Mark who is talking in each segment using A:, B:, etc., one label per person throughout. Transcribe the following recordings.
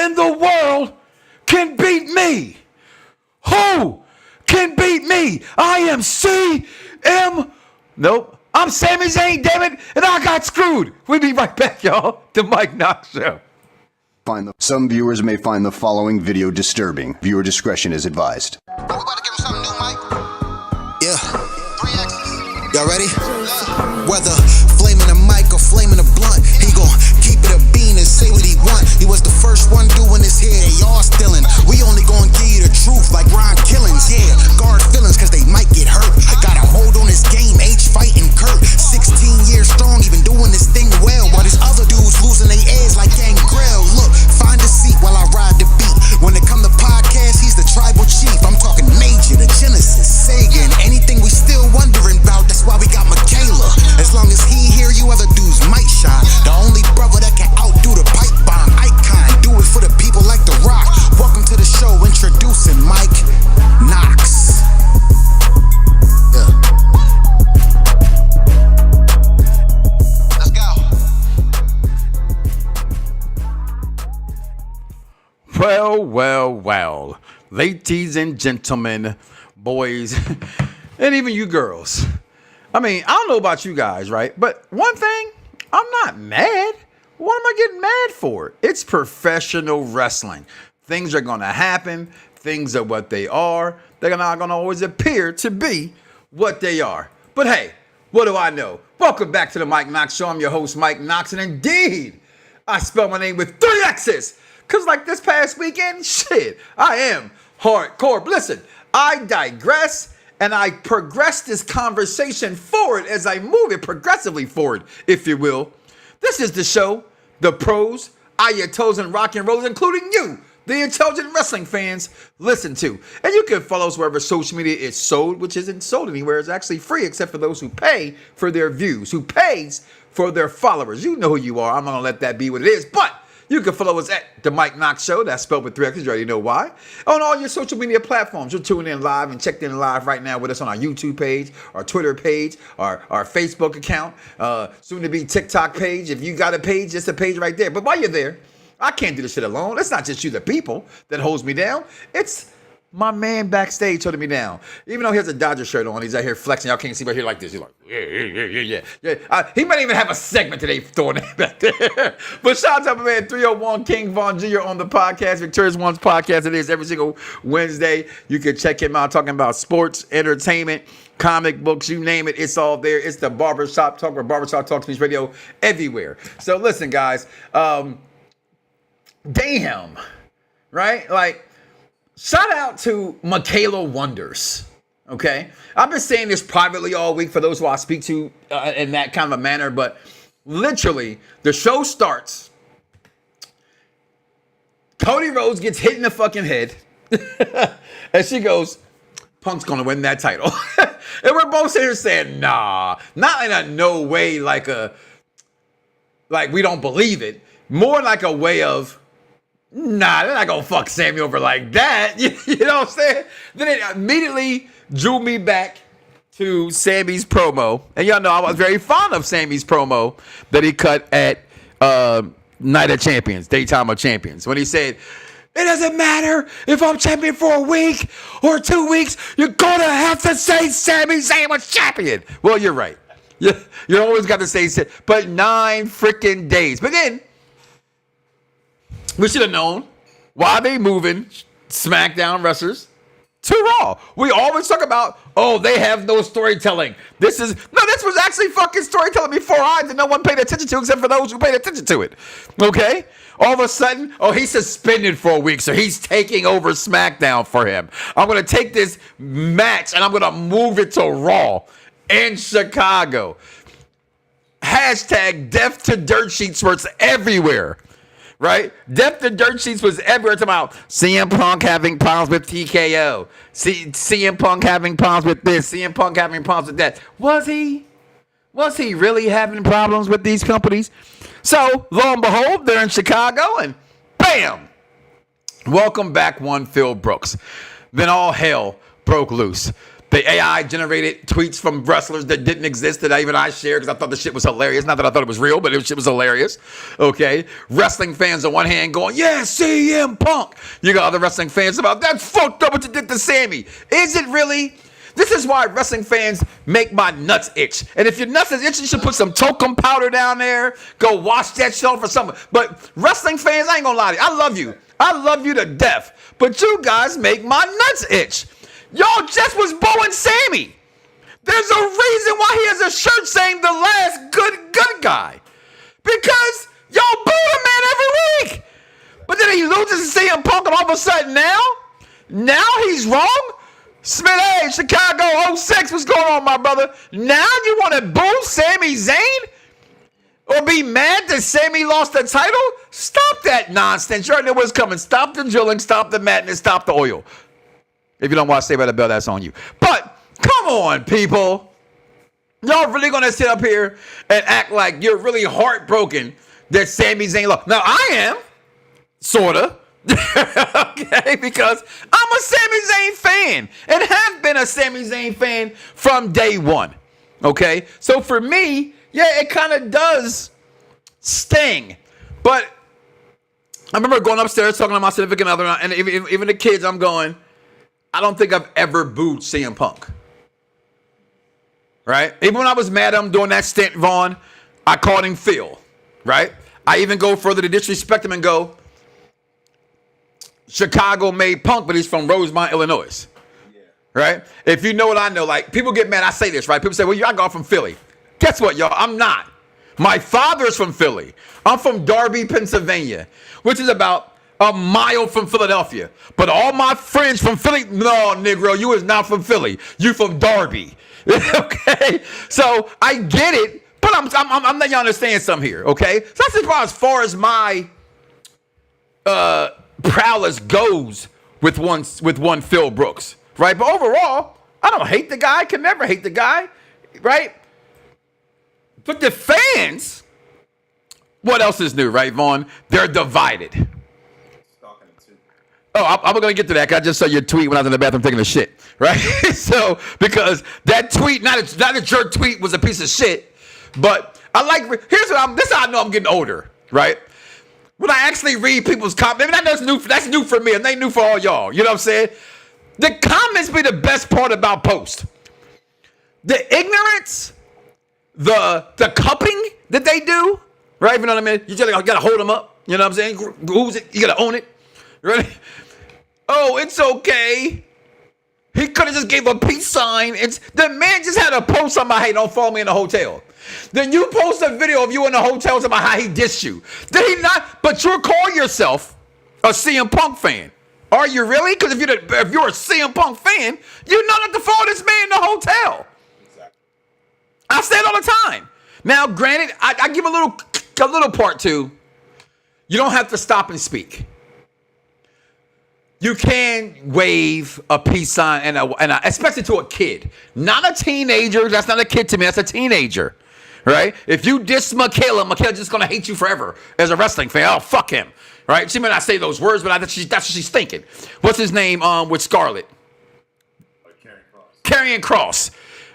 A: in the world can beat me? Who can beat me? I am Nope. I'm Sami Zayn, damn it, and I got screwed. We'll be right back, y'all. The Mike Knoxxx Show.
B: Some viewers may find the following video disturbing. Viewer discretion is advised.
C: We about to give him something new, Mike. Yeah. 3X. Y'all ready? Whether flaming a mic or flaming a blunt, he gon' keep it a bean and say what he want. He was the first one doing this here, they all stealing. We only gon' give you the truth like Ron Killings. Yeah, guard feelings cause they might get hurt. Got a hold on this game, H fighting Kurt. 16 years strong, even doing this thing well. While these other dudes losing their edge like Gangrel. Look, find a seat while I ride the beat. When it come to podcasts, he's the tribal chief. I'm talking Major, the Genesis, Sega, and anything we still wondering about. That's why we got Michaela. As long as he here, you other dudes might shine. The only brother that can outdo the pipe bomb icon. Do it for the people like The Rock. Welcome to the show, introducing Mike Knoxxx. Yeah. Let's go.
A: Well. Ladies and gentlemen, boys, and even you girls. I mean, I don't know about you guys, right? But one thing, I'm not mad. What am I getting mad for? It's professional wrestling. Things are going to happen. Things are what they are. They're not going to always appear to be what they are. But hey, what do I know? Welcome back to the Mike Knoxxx Show. I'm your host, Mike Knoxxx. And indeed, I spell my name with 3 X's. Because like this past weekend, shit, I am hardcore. But listen, I digress. And I progress this conversation forward as I move it progressively forward, if you will. This is the show the pros, ayatollahs, and rock and rollers, including you, the intelligent wrestling fans, listen to. And you can follow us wherever social media is sold, which isn't sold anywhere. It's actually free, except for those who pay for their views, who pays for their followers. You know who you are. I'm not going to let that be what it is. But you can follow us at The Mike Knoxxx Show. That's spelled with 3 X's. You already know why. On all your social media platforms. You're tuning in live and checked in live right now with us on our YouTube page, our Twitter page, our Facebook account, soon to be TikTok page. If you got a page, it's a page right there. But while you're there, I can't do this shit alone. It's not just you, the people, that holds me down. It's my man backstage holding me down. Even though he has a Dodger shirt on, he's out here flexing. Y'all can't see right here like this. He's like, yeah. He might even have a segment today throwing that back there. But shout out to my man 301 King Von Jr. on the podcast, Victorious One's podcast. It is every single Wednesday. You can check him out talking about sports, entertainment, comic books, you name it. It's all there. It's the Barbershop Talk, or Barbershop Talk News Radio everywhere. So listen, guys. Damn. Right? Like, shout out to Michaela Wonders, okay? I've been saying this privately all week for those who I speak to in that kind of a manner, but literally, the show starts. Cody Rhodes gets hit in the fucking head, and she goes, Punk's gonna win that title. And we're both sitting here saying, nah, not in a no way like we don't believe it, more like a way of, nah, they're not gonna fuck Sammy over like that. You know what I'm saying? Then it immediately drew me back to Sammy's promo. And y'all know I was very fond of Sammy's promo that he cut at Night of Champions, Daytime of Champions. When he said, it doesn't matter if I'm champion for a week or 2 weeks, you're gonna have to say Sami Zayn was champion. Well, you're right. You always got to say, but 9 freaking days. But then, we should have known why they moving SmackDown wrestlers to Raw. We always talk about, oh, they have no storytelling. This was actually fucking storytelling before eyes that no one paid attention to except for those who paid attention to it. Okay? All of a sudden, oh, he's suspended for a week, so he's taking over SmackDown for him. I'm going to take this match and I'm going to move it to Raw in Chicago. Hashtag death to dirt sheets where it's everywhere. Right? Death to dirt sheets was everywhere. Talking about CM Punk having problems with TKO. CM Punk having problems with this. CM Punk having problems with that. Was he? Was he really having problems with these companies? So, lo and behold, they're in Chicago and bam! Welcome back, one Phil Brooks. Then all hell broke loose. the AI generated tweets from wrestlers that didn't exist that I shared because I thought the shit was hilarious. Not that I thought it was real, but shit was hilarious. Okay, wrestling fans on one hand going, yeah, CM Punk. You got other wrestling fans about, that's fucked up what you did to Sammy. Is it really? This is why wrestling fans make my nuts itch. And if your nuts is itching, you should put some talcum powder down there. Go wash that shit off or something. But wrestling fans, I ain't gonna lie to you. I love you. I love you to death. But you guys make my nuts itch. Y'all just was booing Sammy. There's a reason why he has a shirt saying the last good guy. Because y'all boo the man every week. But then he loses to CM Punk and all of a sudden now he's wrong? Smith, hey, Chicago 06, what's going on, my brother? Now you want to boo Sami Zayn? Or be mad that Sammy lost the title? Stop that nonsense. You already know what's coming. Stop the drilling, stop the madness, stop the oil. If you don't want to stay by the bell, that's on you. But come on, people. Y'all really going to sit up here and act like you're really heartbroken that Sami Zayn lost? Now, I am, sort of. Okay, because I'm a Sami Zayn fan and have been a Sami Zayn fan from day one. Okay, so for me, yeah, it kind of does sting. But I remember going upstairs talking to my significant other, and even the kids, I'm going, I don't think I've ever booed CM Punk. Right? Even when I was mad at him doing that stint, Vaughn, I called him Phil. Right? I even go further to disrespect him and go, Chicago made Punk, but he's from Rosemont, Illinois. Yeah. Right? If you know what I know, like, people get mad. I say this, right? People say, well, I got from Philly. Guess what, y'all? I'm not. My father's from Philly. I'm from Darby, Pennsylvania, which is about a mile from Philadelphia. But all my friends from Philly, no, Negro, you is not from Philly. You from Darby. Okay? So I get it, but I'm letting y'all understand something here, okay? So that's about as far as my prowess goes with one Phil Brooks, right? But overall, I don't hate the guy. Can never hate the guy, right? But the fans, what else is new, right, Vaughn? They're divided. Oh, I'm going to get to that because I just saw your tweet when I was in the bathroom taking a shit, right? So, because that tweet, not that your tweet was a piece of shit, but this is how I know I'm getting older, right? When I actually read people's comments, maybe that's new for me, and they new for all y'all. You know what I'm saying? The comments be the best part about post. The ignorance, the cupping that they do, right? You know what I mean? You just gotta hold them up. You know what I'm saying? Who's it? You gotta own it, right? Oh, it's okay. He could have just gave a peace sign. The man just had a post on my, hey, don't follow me in the hotel. Then you post a video of you in the hotel about how he dissed you. Did he not? But you call yourself a CM Punk fan. Are you really? Because if you're a CM Punk fan, you know not to follow this man in the hotel. Exactly. I say it all the time. Now, granted, I give a little part to, you don't have to stop and speak. You can wave a peace sign and especially to a kid, not a teenager. That's not a kid to me. That's a teenager, right? If you diss Michaela's just gonna hate you forever as a wrestling fan. Oh, fuck him, right? She may not say those words, but that's what she's thinking. What's his name? With Scarlett, Karrion Kross.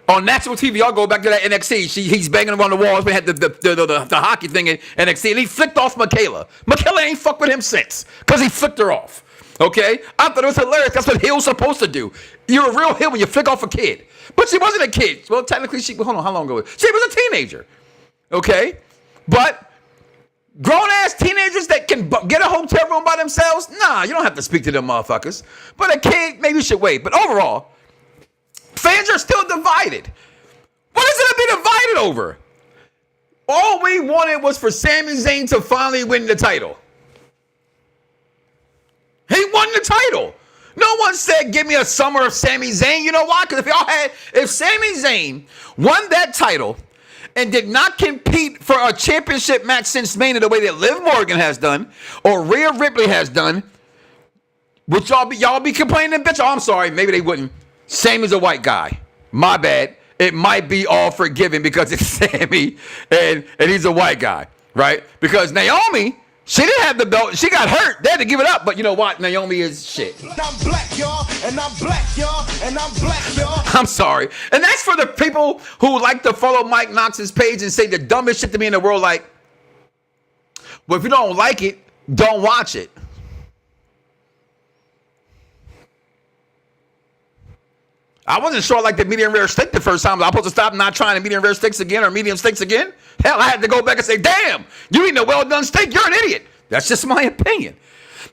A: On national TV, y'all go back to that NXT. He's banging around the walls. We had the hockey thing in NXT, and he flicked off Michaela. Michaela ain't fucked with him since because he flicked her off. Okay? I thought it was hilarious. That's what heel's supposed to do. You're a real heel when you flick off a kid. But she wasn't a kid. Well, technically, hold on, how long ago? She was a teenager. Okay? But grown-ass teenagers that can get a hotel room by themselves? Nah, you don't have to speak to them motherfuckers. But a kid, maybe you should wait. But overall, fans are still divided. What is it to be divided over? All we wanted was for Sami Zayn to finally win the title. He won the title. No one said, give me a summer of Sami Zayn. You know why? Because if Sami Zayn won that title and did not compete for a championship match since Mania the way that Liv Morgan has done or Rhea Ripley has done, would y'all be complaining, bitch? Oh, I'm sorry. Maybe they wouldn't. Sami's a white guy. My bad. It might be all forgiven because it's Sami and he's a white guy, right? Because Naomi, She didn't have the belt. She got hurt. They had to give it up. But you know what? Naomi is shit.
D: I'm black, y'all, and I'm black, y'all, and I'm black, y'all.
A: I'm sorry. And that's for the people who like to follow Mike Knoxx's page and say the dumbest shit to me in the world. Like, well, if you don't like it, don't watch it. I wasn't sure I liked the medium rare steak the first time. I was supposed to stop not trying the medium rare steaks again or medium steaks again. Hell, I had to go back and say, damn, you eating a well-done steak? You're an idiot. That's just my opinion.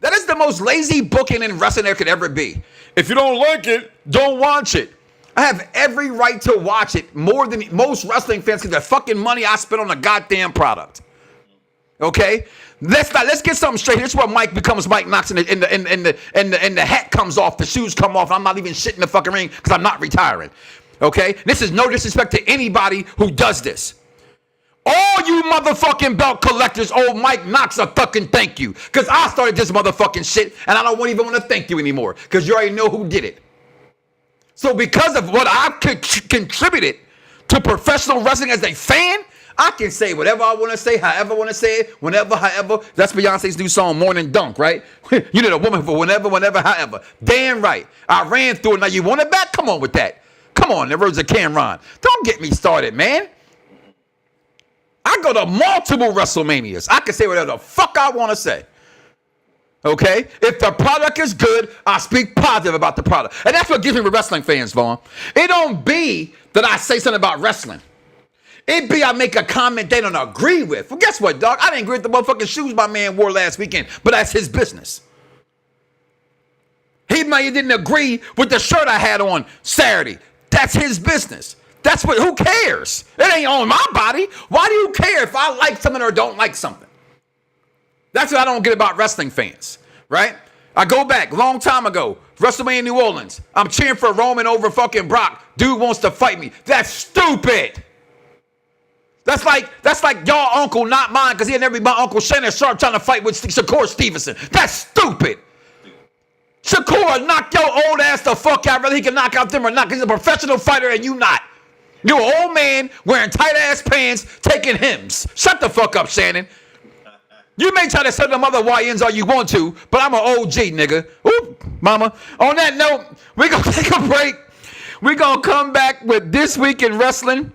A: That is the most lazy booking in wrestling there could ever be. If you don't like it, don't watch it. I have every right to watch it more than most wrestling fans because the fucking money I spent on a goddamn product. Okay? Let's get something straight. Here's where Mike becomes Mike Knoxxx and the hat comes off, the shoes come off, and I'm not even shit in the fucking ring because I'm not retiring. Okay? This is no disrespect to anybody who does this. All you motherfucking belt collectors owe Mike Knoxxx a fucking thank you. Because I started this motherfucking shit, and I don't even want to thank you anymore. Because you already know who did it. So because of what I've contributed to professional wrestling as a fan, I can say whatever I want to say, however I want to say it, whenever, however. That's Beyonce's new song, Morning Dunk, right? You need a woman for whenever, however. Damn right. I ran through it. Now you want it back? Come on with that. Come on, the words of Cameron. Don't get me started, man. I go to multiple WrestleManias. I can say whatever the fuck I want to say. Okay? If the product is good, I speak positive about the product. And that's what gives me with wrestling fans, Vaughn. It don't be that I say something about wrestling. It be I make a comment they don't agree with. Well, guess what, dog? I didn't agree with the motherfucking shoes my man wore last weekend, but that's his business. He didn't agree with the shirt I had on Saturday. That's his business. That's what, who cares? It ain't on my body. Why do you care if I like something or don't like something? That's what I don't get about wrestling fans, right? I go back, long time ago, WrestleMania New Orleans. I'm cheering for Roman over fucking Brock. Dude wants to fight me. That's stupid. That's like y'all uncle, not mine, because he'd never be my Uncle Shannon Sharp trying to fight with Shakur Stevenson. That's stupid. Shakur knocked your old ass the fuck out, whether he can knock out them or not, because he's a professional fighter and you not. You're an old man wearing tight-ass pants, taking hymns. Shut the fuck up, Shannon. You may try to set them other YNs all you want to, but I'm an OG, nigga. Oop, mama. On that note, we're going to take a break. We're going to come back with This Week in Wrestling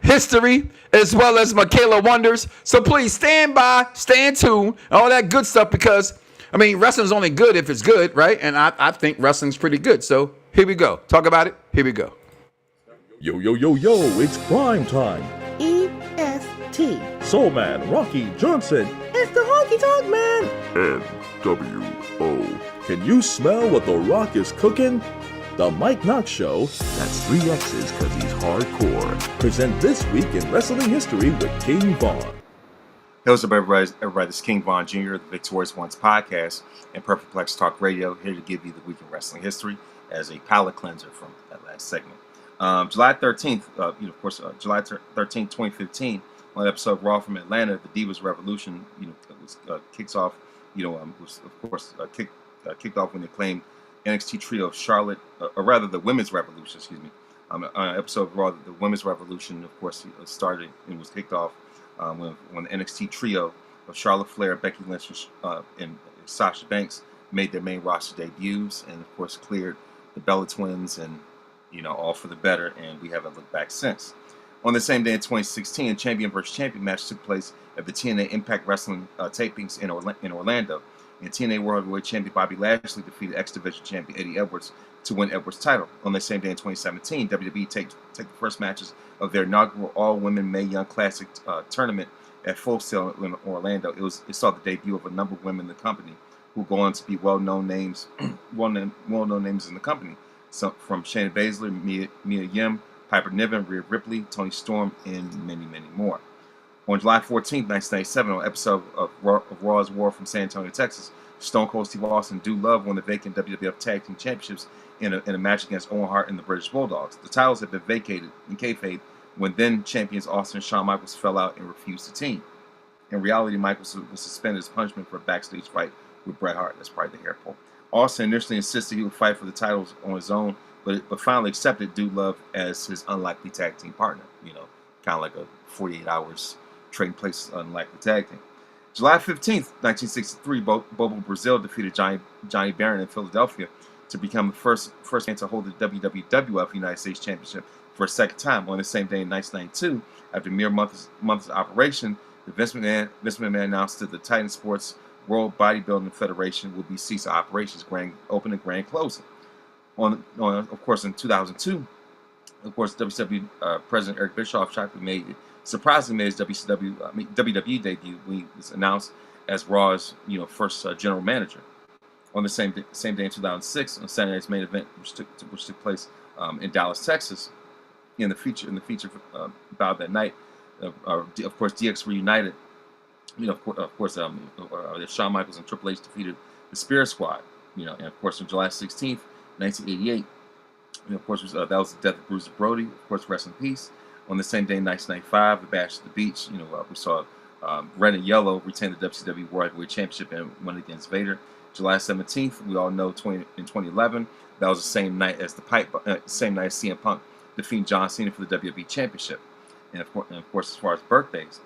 A: History, as well as Michaela Wonders. So please stand by, stand tuned, all that good stuff, because, I mean, wrestling's only good if it's good, right? And I think wrestling's pretty good. So here we go. Talk about it. Here we go.
E: Yo, yo, yo, yo, it's prime time.
F: EST.
E: Soul Man, Rocky Johnson,
F: It's the Honky Tonk Man.
E: NWO. Can you smell what The Rock is cooking? The Mike Knoxxx Show, that's 3 X's because he's hardcore, present This Week in Wrestling History with King Vaughn.
G: Hey, what's up, everybody? This is King Vaughn Jr., the Victorious Ones podcast, and Perfect Plex Talk Radio, here to give you the week in wrestling history as a palate cleanser from that last segment. July 13th, July 13th, 2015, on an episode of Raw from Atlanta, the Divas Revolution, kicks off, was of course kicked off when they claimed NXT trio of Charlotte, or rather the Women's Revolution, on an episode of Raw, the Women's Revolution, of course, started and was kicked off when the NXT trio of Charlotte Flair, Becky Lynch, and Sasha Banks made their main roster debuts, and of course cleared the Bella Twins, and all for the better, and we haven't looked back since. On the same day in 2016, a champion versus champion match took place at the TNA Impact Wrestling tapings in Orlando. And TNA World Heavyweight Champion Bobby Lashley defeated X Division Champion Eddie Edwards to win Edwards' title. On the same day in 2017, WWE take the first matches of their inaugural all-women Mae Young Classic tournament at Full Sail in Orlando. It saw the debut of a number of women in the company who go on to be well-known names in the company. So, from Shayna Baszler, Mia Yim, Piper Niven, Rhea Ripley, Toni Storm, and many, many more. On July 14th, 1997, on an episode of Raw's War from San Antonio, Texas, Stone Cold Steve Austin and Dude Love won the vacant WWF Tag Team Championships in a match against Owen Hart and the British Bulldogs. The titles had been vacated in kayfabe when then champions Austin and Shawn Michaels fell out and refused to team. In reality, Michaels was suspended as punishment for a backstage fight with Bret Hart. That's probably the hair pull. Austin initially insisted he would fight for the titles on his own, but finally accepted Dude Love as his unlikely tag team partner. Kind of like a 48 hours trading places unlikely tag team. July 15th, 1963, Bobo Brazil defeated Johnny Barron in Philadelphia to become the first man to hold the WWF United States Championship for a second time. On the same day in 1992, after a mere month's operation, the Vince McMahon announced that the Titan Sports World Bodybuilding Federation would be ceasing operations, grand opening and grand closing. Of course, in 2002, of course, WWE President Eric Bischoff surprisingly made his WWE debut when he was announced as Raw's first general manager. On the same day in 2006, on Saturday's main event, which took place in Dallas, Texas, in the feature about that night, of course, DX reunited. Shawn Michaels and Triple H defeated the Spirit Squad. And of course, on July 16th, 1988, of course, that was the death of Bruiser Brody. Of course, rest in peace. On the same day in 1995, the Bash at the Beach, we saw Red and Yellow retain the WCW World Heavyweight Championship and won against Vader. July 17th, we all know in 2011, that was the same night as CM Punk defeating John Cena for the WWE Championship. And of course, as far as birthdays,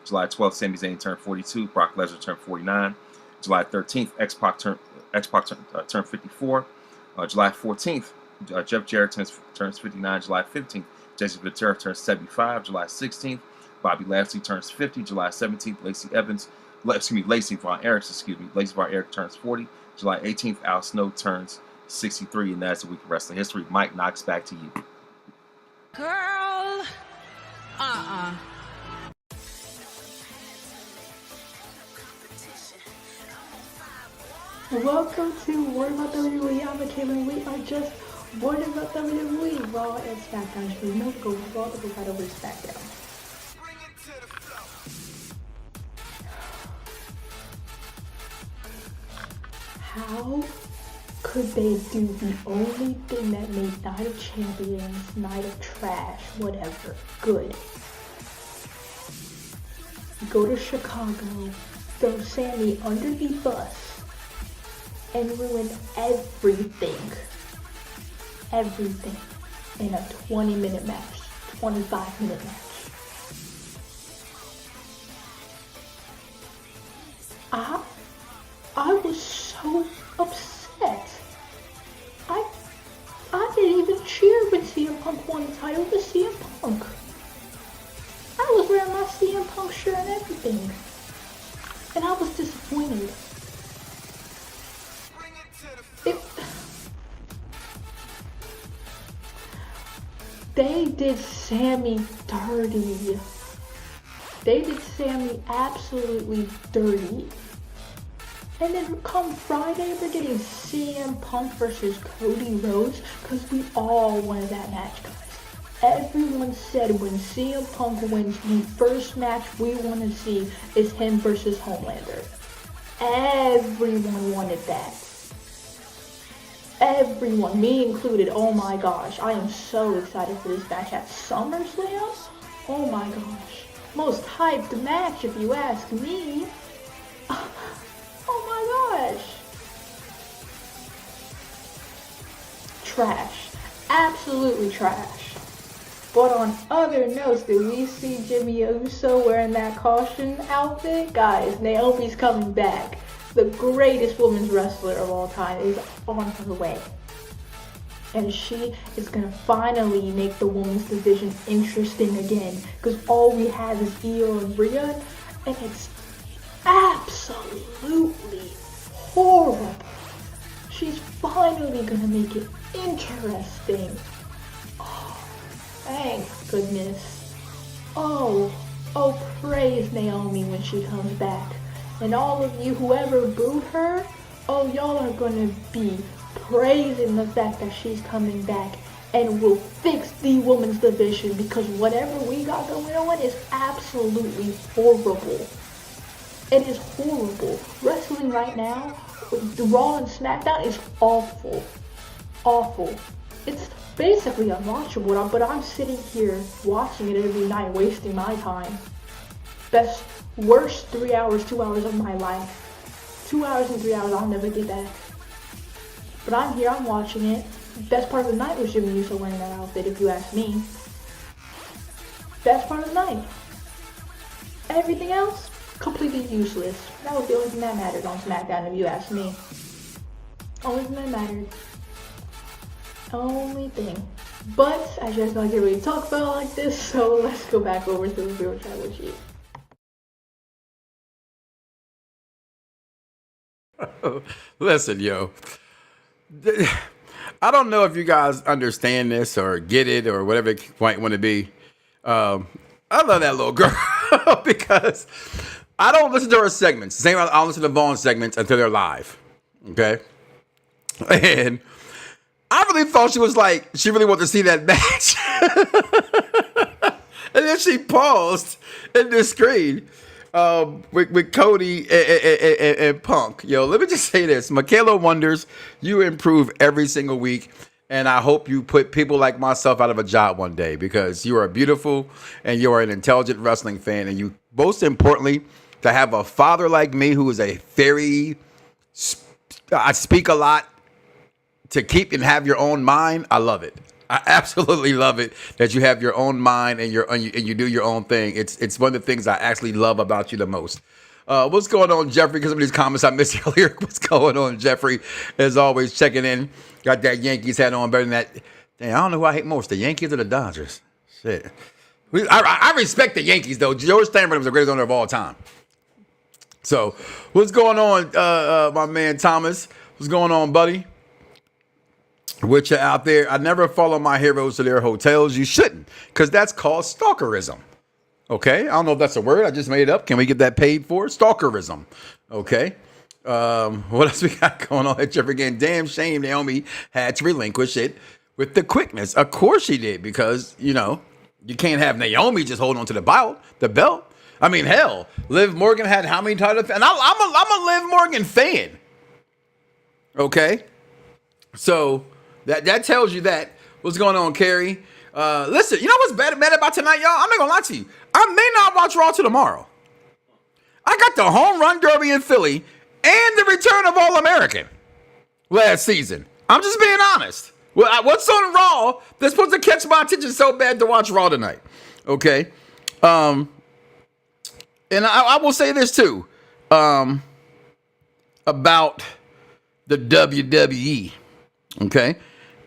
G: July 12th, Sami Zayn turned 42, Brock Lesnar turned 49. July 13th, X-Pac turned 54. July 14th, Jeff Jarrett turns 59. July 15th, Jesse Ventura turns 75. July 16th, Bobby Lashley turns 50. July 17th, Lacey Von Erich turns 40. July 18th, Al Snow turns 63, and that's the week of wrestling history. Mike Knoxxx, back to you.
H: Girl,
I: Welcome to Word About WWE. I'm Kayla. We are just Word About WWE. Raw and SmackDown. Should never go Raw to go over SmackDown. How could they do the only thing that made Night of Champions, Night of Trash, whatever, good? Go to Chicago, throw Sammy under the bus, and ruin everything in a 20-minute match, 25-minute match. I was so upset. I didn't even cheer when CM Punk won the title to CM Punk. I was wearing my CM Punk shirt and everything. And I was disappointed. They did Sammy dirty. They did Sammy absolutely dirty. And then come Friday, they're getting CM Punk versus Cody Rhodes because we all wanted that match, guys. Everyone said when CM Punk wins, the first match we want to see is him versus Homelander. Everyone wanted that. Everyone, me included. Oh my gosh, I am so excited for this match at SummerSlam. Oh my gosh, most hyped match if you ask me. Oh my gosh. Trash. Absolutely trash. But on other notes, did we see Jimmy Uso wearing that caution outfit? Guys, Naomi's coming back. The greatest women's wrestler of all time is on her way. And she is going to finally make the women's division interesting again. Because all we have is Io and Rhea. And it's absolutely horrible. She's finally gonna make it interesting. Oh, thank goodness. Oh, praise Naomi when she comes back. And all of you, whoever booed her, y'all are gonna be praising the fact that she's coming back and will fix the women's division, because whatever we got going on is absolutely horrible. It is horrible. Wrestling right now, the Raw and SmackDown is awful. Awful. It's basically unwatchable, but I'm sitting here watching it every night, wasting my time. Worst 3 hours, 2 hours of my life. 2 hours and 3 hours, I'll never get back. But I'm here, I'm watching it. Best part of the night was Jimmy Uso wearing that outfit, if you ask me. Best part of the night. Everything else, completely useless. That was the only thing that mattered on SmackDown, if you ask me. Only thing that mattered. Only thing. But I just not get ready to talk about it like this, so let's go back over to the real tribal chief.
A: Listen, yo. I don't know if you guys understand this or get it or whatever it might want to be. I love that little girl because I don't listen to her segments. Same, I don't listen to Vaughn's segments until they're live. Okay? And I really thought she was like, she really wanted to see that match. And then she paused in the screen with Cody and Punk. Yo, let me just say this. Michaela Wonders, you improve every single week. And I hope you put people like myself out of a job one day because you are beautiful and you are an intelligent wrestling fan. And you, most importantly, to have a father like me who is I speak a lot, to keep and have your own mind. I love it. I absolutely love it that you have your own mind and you do your own thing. It's one of the things I actually love about you the most. What's going on, Jeffrey? Because some of these comments I missed earlier. What's going on, Jeffrey? As always, checking in. Got that Yankees hat on better than that. Dang, I don't know who I hate most, the Yankees or the Dodgers. Shit. I respect the Yankees, though. George Steinbrenner was the greatest owner of all time. So, what's going on, my man Thomas? What's going on, buddy? Which are out there. I never follow my heroes to their hotels. You shouldn't, because that's called stalkerism. Okay? I don't know if that's a word. I just made it up. Can we get that paid for? Stalkerism. Okay? What else we got going on at Jeffrey again? Damn shame Naomi had to relinquish it with the quickness. Of course she did, because, you know, you can't have Naomi just hold on to the belt. I mean, hell, Liv Morgan had how many titles? And I'm a Liv Morgan fan. Okay? So that tells you that. What's going on, Carrie? Listen, you know what's bad about tonight, y'all? I'm not gonna lie to you. I may not watch Raw till tomorrow. I got the home run derby in Philly and the return of All American last season. I'm just being honest. Well, what's on Raw that's supposed to catch my attention so bad to watch Raw tonight? Okay. And I will say this too. About the WWE. Okay.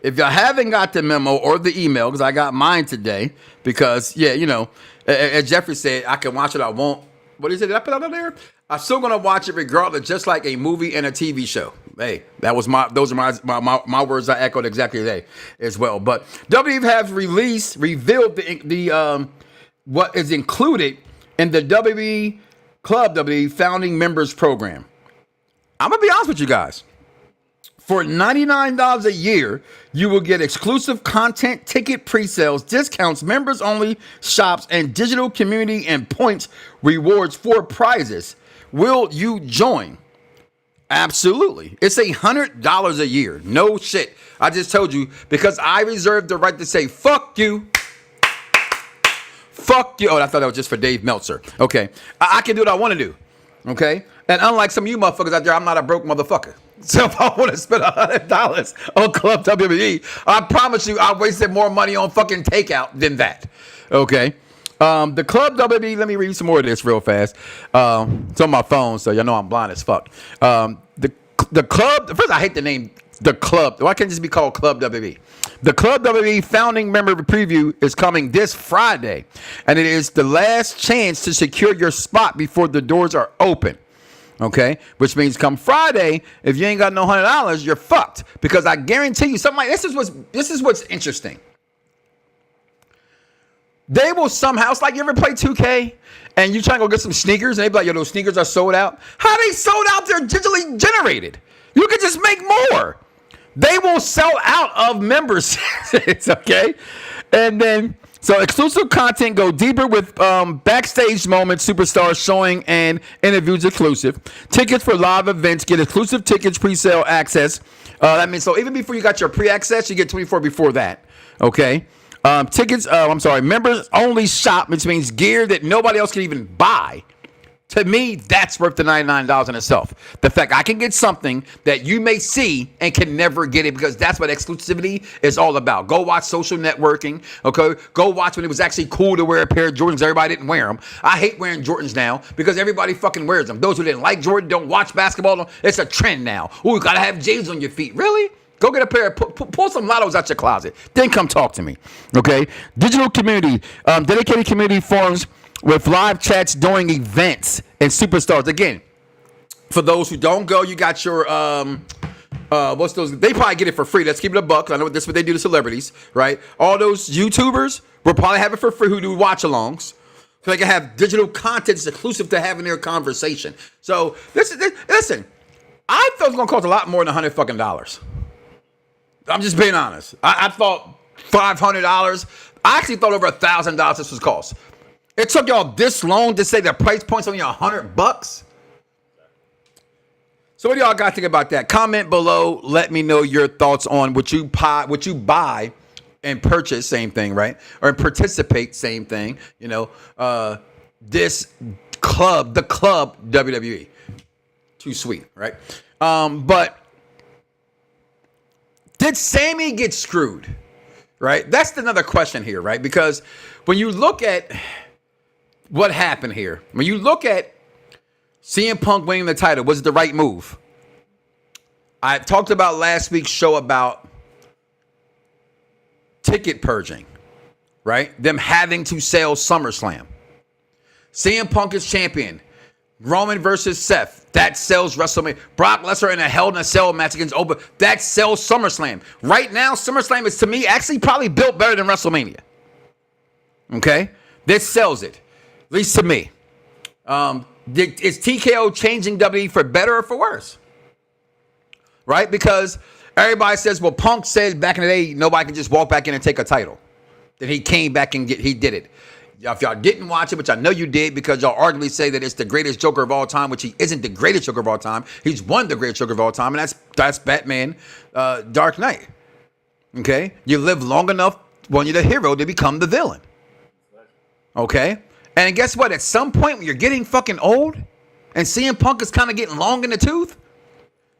A: If y'all haven't got the memo or the email, because I got mine today, because, yeah, you know, as Jeffrey said, I can watch it, I won't. What is it? Did I put out on there? I'm still going to watch it regardless, just like a movie and a TV show. Hey, those are my words I echoed exactly today as well. But WWE have revealed the what is included in the WWE Club WWE Founding Members Program. I'm going to be honest with you guys. For $99 a year, you will get exclusive content, ticket pre-sales, discounts, members-only shops, and digital community and points rewards for prizes. Will you join? Absolutely. It's $100 a year. No shit. I just told you because I reserve the right to say, fuck you. Fuck you. Oh, I thought that was just for Dave Meltzer. Okay. I can do what I want to do. Okay. And unlike some of you motherfuckers out there, I'm not a broke motherfucker. So if I want to spend $100 on Club WWE, I promise you I wasted more money on fucking takeout than that. Okay. The Club WWE, let me read some more of this real fast. It's on my phone, so y'all know I'm blind as fuck. The Club, first I hate the name, the Club. Why can't it just be called Club WWE? The Club WWE founding member preview is coming this Friday, and it is the last chance to secure your spot before the doors are open. Okay, which means come Friday, if you ain't got no $100, you're fucked. Because I guarantee you, something like this is what's interesting. They will somehow, it's like you ever play 2K and you try to go get some sneakers and they be like, yo, those sneakers are sold out. How they sold out? They're digitally generated. You could just make more. They will sell out of members. It's okay. And then, so exclusive content go deeper with backstage moments, superstars showing and interviews exclusive. Tickets for live events, get exclusive tickets, pre-sale access. That means, so even before you got your pre-access, you get 24 before that. Okay. Members only shop, which means gear that nobody else can even buy. To me, that's worth the $99 in itself. The fact I can get something that you may see and can never get it, because that's what exclusivity is all about. Go watch Social Networking, okay? Go watch when it was actually cool to wear a pair of Jordans. Everybody didn't wear them. I hate wearing Jordans now because everybody fucking wears them. Those who didn't like Jordan, don't watch basketball. It's a trend now. Ooh, you gotta have J's on your feet. Really? Go get a pair of, pull some Lottos out your closet. Then come talk to me, okay? Digital community, dedicated community forums with live chats during events and superstars. Again, for those who don't go, you got your what's those? They probably get it for free. Let's keep it a buck. I know this is what they do to celebrities, right? All those YouTubers will probably have it for free who do watch-alongs, so they can have digital content that's exclusive to having their conversation. So listen, I thought it was gonna cost a lot more than $100. I'm just being honest. I thought $500. I actually thought over $1,000 this was cost. It took y'all this long to say the price point's only $100. So what do y'all got to think about that? Comment below. Let me know your thoughts on what you buy and purchase, same thing, right? Or participate, same thing. You know, this club, the club WWE. Too sweet, right? But did Sami get screwed? Right? That's another question here, right? Because when you look at what happened here, when you look at CM Punk winning the title, was it the right move? I talked about last week's show about ticket purging, right? Them having to sell SummerSlam. CM Punk is champion. Roman versus Seth. That sells WrestleMania. Brock Lesnar in a Hell in a Cell match against Oba. That sells SummerSlam. Right now, SummerSlam is, to me, actually probably built better than WrestleMania. Okay? This sells it. At least to me. Is TKO changing WWE for better or for worse? Right? Because everybody says, well, Punk said back in the day, nobody can just walk back in and take a title. Then he came back and he did it. If y'all didn't watch it, which I know you did, because y'all arguably say that it's the greatest Joker of all time, which he isn't the greatest Joker of all time. He's one of the greatest Joker of all time, and that's Batman, Dark Knight. Okay? You live long enough when you're the hero to become the villain. Okay? And guess what? At some point when you're getting fucking old and CM Punk is kind of getting long in the tooth,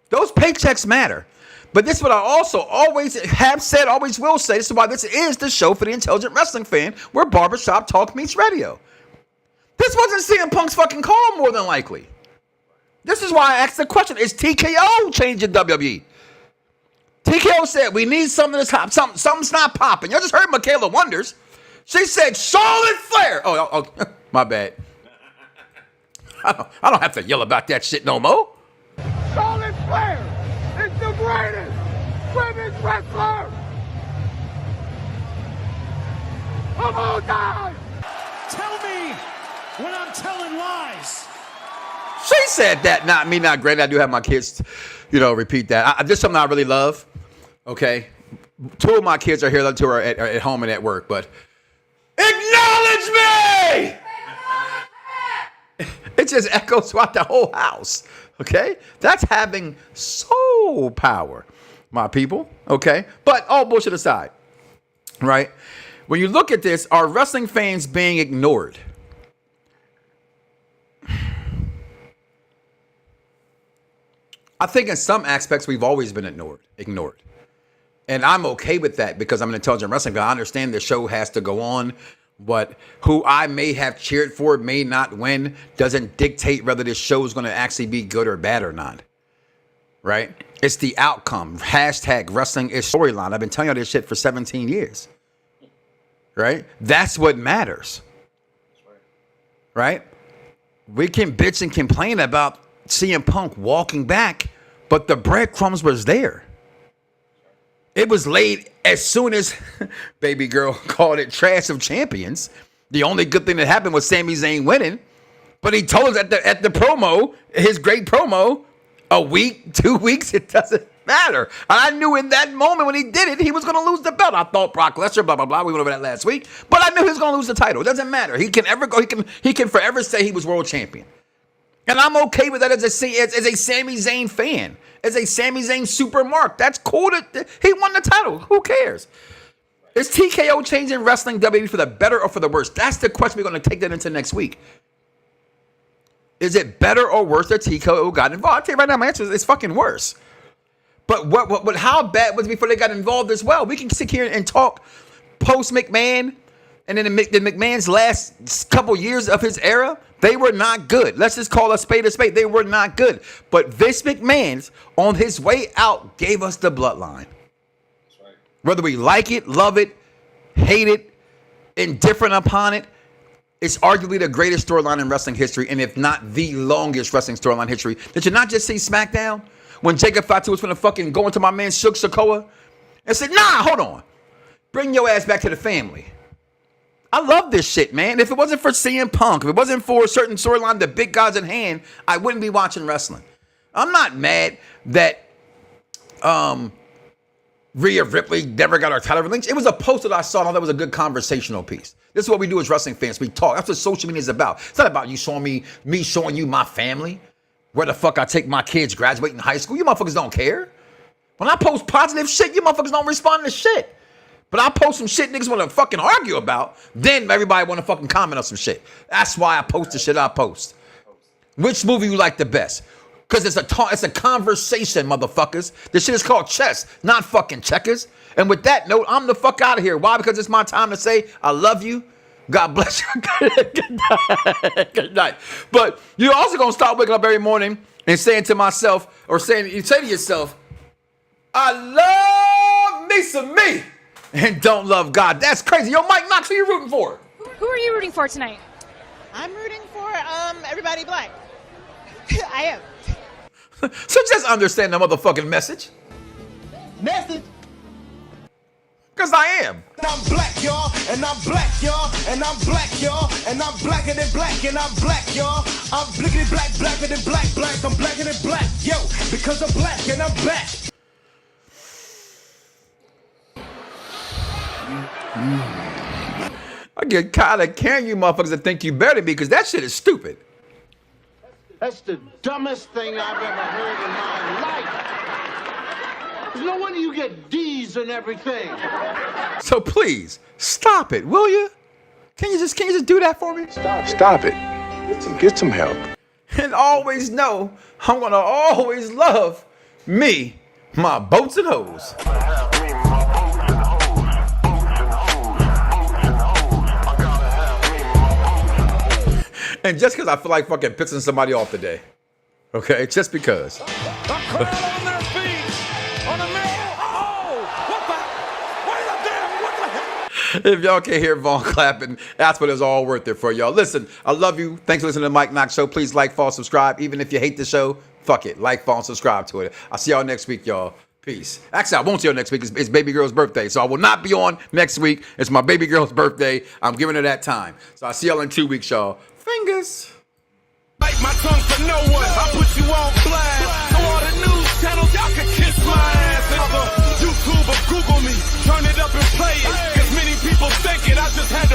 A: those paychecks matter. But this is what I also always have said, always will say. This is why this is the show for the intelligent wrestling fan, where Barbershop Talk meets radio. This wasn't CM Punk's fucking call, more than likely. This is why I asked the question, is TKO changing WWE? TKO said, we need something that's hot. Something's not popping. Y'all just heard Michaela Wonders. She said, Charlotte Flair. Oh, my bad. I don't have to yell about that shit no more.
D: Charlotte Flair is the greatest women's wrestler of all time.
J: Tell me when I'm telling lies.
A: She said that, not me, not granted. I do have my kids, repeat that. This is something I really love. Okay. 2 of my kids are here, 2 are at home and at work, but acknowledge me! It just echoes throughout the whole house. Okay? That's having soul power, my people. Okay? But all bullshit aside, right? When you look at this, are wrestling fans being ignored? I think in some aspects we've always been ignored. And I'm okay with that because I'm an intelligent wrestling fan. I understand the show has to go on. But who I may have cheered for may not win doesn't dictate whether this show is going to actually be good or bad or not. Right? It's the outcome. Hashtag wrestling is storyline. I've been telling you this shit for 17 years. Right? That's what matters. Right? We can bitch and complain about CM Punk walking back, but the breadcrumbs was there. It was laid as soon as baby girl called it trash of champions. The only good thing that happened was Sami Zayn winning. But he told us at the promo, his great promo, a week, 2 weeks, it doesn't matter. And I knew in that moment when he did it, he was going to lose the belt. I thought Brock Lesnar, blah, blah, blah. We went over that last week. But I knew he was going to lose the title. It doesn't matter. He can forever say he was world champion. And I'm okay with that as a Sami Zayn fan. As a Sami Zayn super mark. That's cool. He won the title. Who cares? Is TKO changing wrestling WWE for the better or for the worse? That's the question we're going to take that into next week. Is it better or worse that TKO got involved? I'll tell you right now, my answer is it's fucking worse. But what? How bad was it before they got involved as well? We can sit here and talk post McMahon, and then the McMahon's last couple years of his era, they were not good. Let's just call a spade a spade. They were not good. But Vince McMahon's on his way out gave us the bloodline. That's right. Whether we like it, love it, hate it, indifferent upon it, it's arguably the greatest storyline in wrestling history, and if not the longest wrestling storyline history. Did you not just see SmackDown when Jacob Fatu was going to fucking go into my man Shook Sokoa and said, nah, hold on. Bring your ass back to the family. I love this shit, man. If it wasn't for CM Punk, if it wasn't for a certain storyline, the big guys in hand, I wouldn't be watching wrestling. I'm not mad that Rhea Ripley never got her title links. It was a post that I saw, and I thought it was a good conversational piece. This is what we do as wrestling fans. We talk. That's what social media is about. It's not about you showing me showing you my family, where the fuck I take my kids graduating high school. You motherfuckers don't care. When I post positive shit, you motherfuckers don't respond to shit. But I post some shit niggas want to fucking argue about, then everybody want to fucking comment on some shit. That's why I post the shit I post. Which movie you like the best? Because it's a conversation, motherfuckers. This shit is called chess, not fucking checkers. And with that note, I'm the fuck out of here. Why? Because it's my time to say I love you. God bless you. Good night. Good night. But you're also going to start waking up every morning and saying to myself, or saying, you say to yourself, I love me some me and don't love God. That's crazy. Yo, Mike Knoxxx, who you rooting for?
H: Who are you rooting for tonight?
F: I'm rooting for everybody black. I am.
A: So just understand the motherfucking message.
D: Message.
A: Because I am.
D: I'm black, y'all, and I'm black, y'all, and I'm black, y'all, and I'm blacker than black, and I'm black, y'all. I'm blickety black, blacker than black, black, I'm blacker than black, yo, because I'm black and I'm back.
A: I get kind of carrying you motherfuckers that think you better than me because that shit is stupid.
J: That's the dumbest thing I've ever heard in my life. There's no wonder you get D's and everything.
A: So please, stop it, will you? Can you just do that for me?
K: Stop it. Get some help.
A: And always know I'm gonna always love me, my boats and hoes. And just because I feel like fucking pissing somebody off today. Okay? Just because.
J: The crowd on their feet. On a man. Oh! What the hell?
A: If y'all can't hear Vaughn clapping, that's what it's all worth it for y'all. Listen, I love you. Thanks for listening to the Mike Knoxxx Show. Please like, follow, subscribe. Even if you hate the show, fuck it. Like, follow, and subscribe to it. I'll see y'all next week, y'all. Peace. Actually, I won't see y'all next week. It's baby girl's birthday, so I will not be on next week. It's my baby girl's birthday. I'm giving her that time. So I'll see y'all in 2 weeks, y'all. Fingers.
D: Bite my tongue for no one. I put you on blast. So all the news channels, y'all can kiss my ass. And YouTube or Google me. Turn it up and play it. Cause many people think it. I just had to